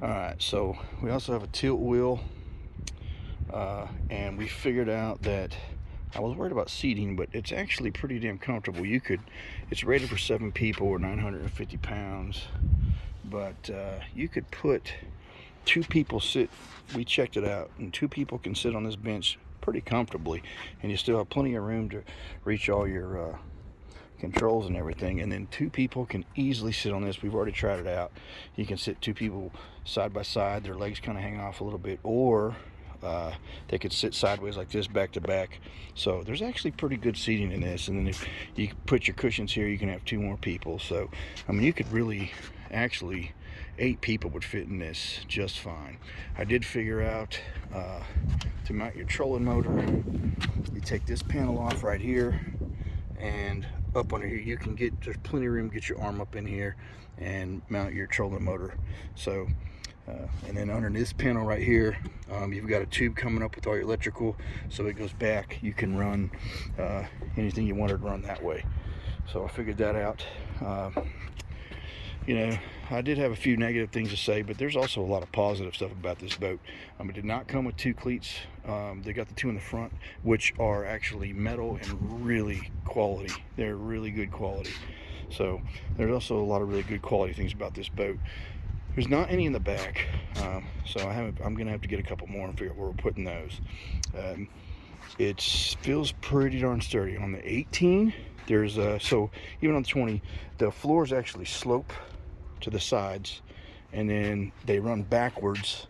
All right, so we also have a tilt wheel, and we figured out that I was worried about seating, but it's actually pretty damn comfortable. It's rated for 7 people or 950 pounds, but you could put 2 people sit. We checked it out, and 2 people can sit on this bench pretty comfortably, and you still have plenty of room to reach all your controls and everything. And then 2 people can easily sit on this. We've already tried it out. You can sit 2 people side by side, their legs kind of hang off a little bit, or they could sit sideways like this, back to back. So there's actually pretty good seating in this. And then if you put your cushions here, you can have 2 more people. So I mean, you could really actually 8 people would fit in this just fine. I did figure out to mount your trolling motor, you take this panel off right here, and up under here you can there's plenty of room to get your arm up in here and mount your trolling motor. So and then under this panel right here, you've got a tube coming up with all your electrical, so it goes back. You can run anything you wanted to run that way. So I figured that out. You know, I did have a few negative things to say, but there's also a lot of positive stuff about this boat. It did not come with 2 cleats. They got the 2 in the front, which are actually metal and really quality. They're really good quality. So there's also a lot of really good quality things about this boat. There's not any in the back, so I'm gonna have to get a couple more and figure out where we're putting those. It feels pretty darn sturdy. On the 18, there's so even on the 20, the floors actually slope to the sides, and then they run backwards,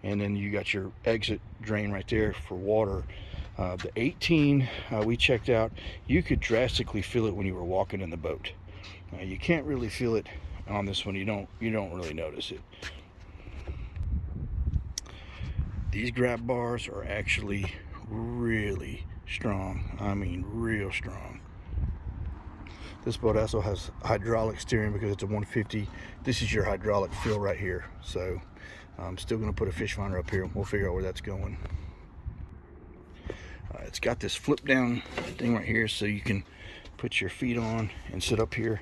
and then you got your exit drain right there for water. The 18 we checked out, you could drastically feel it when you were walking in the boat. You can't really feel it on this one. You don't really notice it. These grab bars are actually really strong. I mean, real strong. This boat also has hydraulic steering because it's a 150. This is your hydraulic fill right here. So I'm still going to put a fish finder up here. We'll figure out where that's going. It's got this flip down thing right here, so you can put your feet on and sit up here.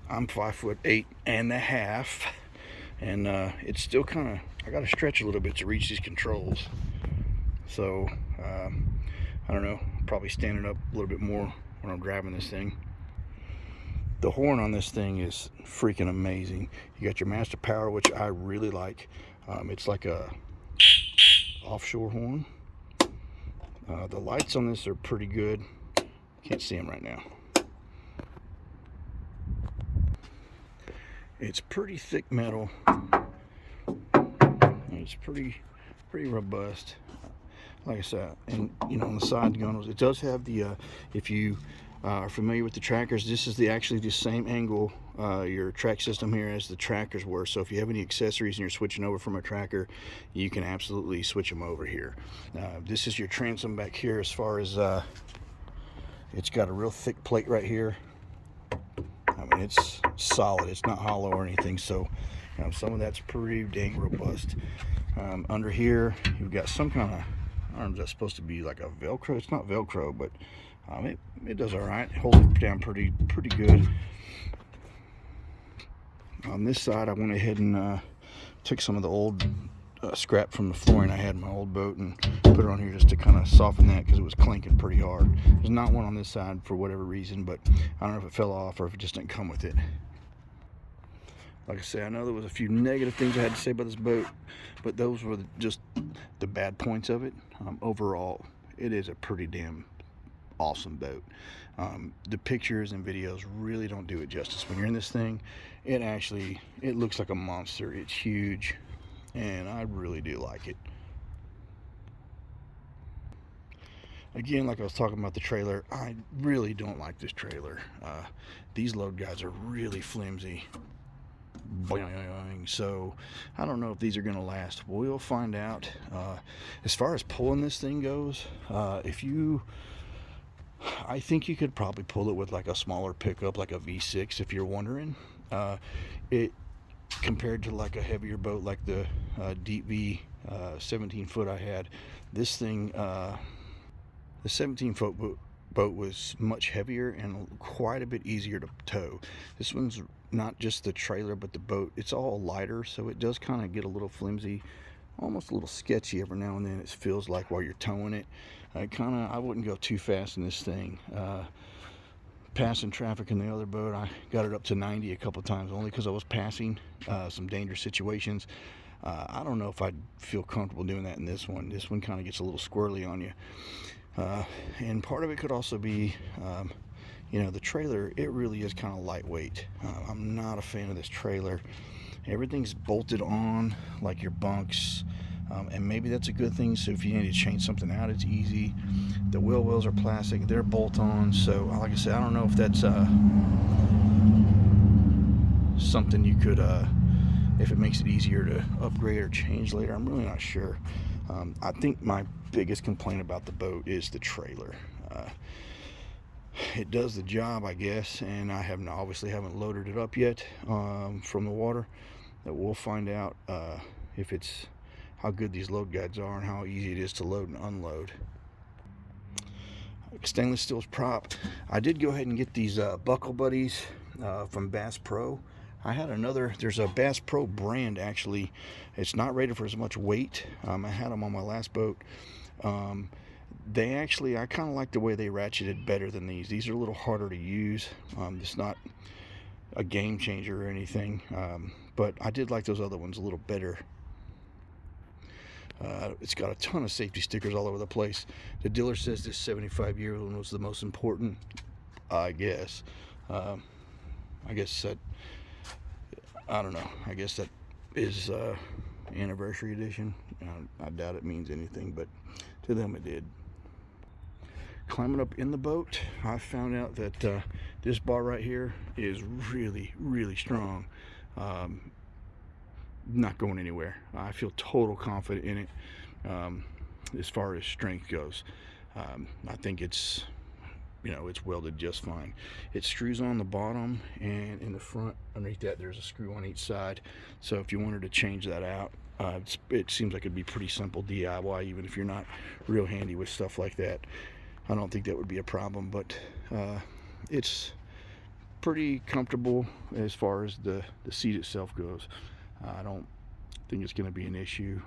I'm 5'8.5", and it's still kind of, I got to stretch a little bit to reach these controls. So I don't know, probably standing up a little bit more when I'm driving this thing. The horn on this thing is freaking amazing. You got your master power, which I really like. It's like a offshore horn. The lights on this are pretty good. Can't see them right now. It's pretty thick metal. It's pretty robust. Like I said, and you know, on the side gunnels, it does have the if you are familiar with the trackers, this is actually the same angle your track system here as the trackers were. So if you have any accessories and you're switching over from a tracker, you can absolutely switch them over here. This is your transom back here. As far as it's got a real thick plate right here. I mean, it's solid. It's not hollow or anything. So you know, some of that's pretty dang robust. Under here, you've got some kind of arms that's supposed to be like a Velcro. It's not Velcro, but it does all right. It holds it down pretty good. On this side, I went ahead and took some of the old scrap from the flooring I had in my old boat and put it on here just to kind of soften that, because it was clinking pretty hard. There's not one on this side for whatever reason, but I don't know if it fell off or if it just didn't come with it. Like I say, I know there was a few negative things I had to say about this boat, but those were just the bad points of it. Overall, it is a pretty damn awesome boat. The pictures and videos really don't do it justice. When you're in this thing, it looks like a monster. It's huge, and I really do like it. Again, like I was talking about the trailer, I really don't like this trailer. These load guides are really flimsy. So I don't know if these are going to last. We'll find out. As far as pulling this thing goes, I think you could probably pull it with like a smaller pickup, like a V6, if you're wondering. It compared to like a heavier boat like the Deep V 17 foot I had, this thing, the 17-foot boat was much heavier and quite a bit easier to tow. This one's not just the trailer but the boat, it's all lighter, so it does kind of get a little flimsy, almost a little sketchy every now and then. It feels like while you're towing it. I wouldn't go too fast in this thing. Passing traffic in the other boat, I got it up to 90 a couple times, only because I was passing some dangerous situations. I don't know if I'd feel comfortable doing that in this one. This one kind of gets a little squirrely on you. And part of it could also be, the trailer, it really is kind of lightweight. I'm not a fan of this trailer. Everything's bolted on, like your bunks, and maybe that's a good thing, so if you need to change something out, it's easy. The wheel wells are plastic, they're bolt-on, so like I said, I don't know if that's something you could, if it makes it easier to upgrade or change later. I'm really not sure. I think my biggest complaint about the boat is the trailer. It does the job, I guess, and I obviously haven't loaded it up yet from the water. That we'll find out if it's how good these load guides are and how easy it is to load and unload. Stainless steel's prop. I did go ahead and get these buckle buddies from Bass Pro. I had there's a Bass Pro brand actually. It's not rated for as much weight. I had them on my last boat. I kind of like the way they ratcheted better than these. These are a little harder to use. It's not a game changer or anything, but I did like those other ones a little better. It's got a ton of safety stickers all over the place. The dealer says this 75-year one was the most important. I guess that, I don't know. I guess that is anniversary edition. I doubt it means anything, but to them it did. Climbing up in the boat, I found out that this bar right here is really, really strong. Not going anywhere. I feel total confident in it as far as strength goes. I think it's welded just fine. It screws on the bottom, and in the front underneath that there's a screw on each side, so if you wanted to change that out, it seems like it'd be pretty simple DIY, even if you're not real handy with stuff like that. I don't think that would be a problem, but it's pretty comfortable as far as the seat itself goes. I don't think it's going to be an issue.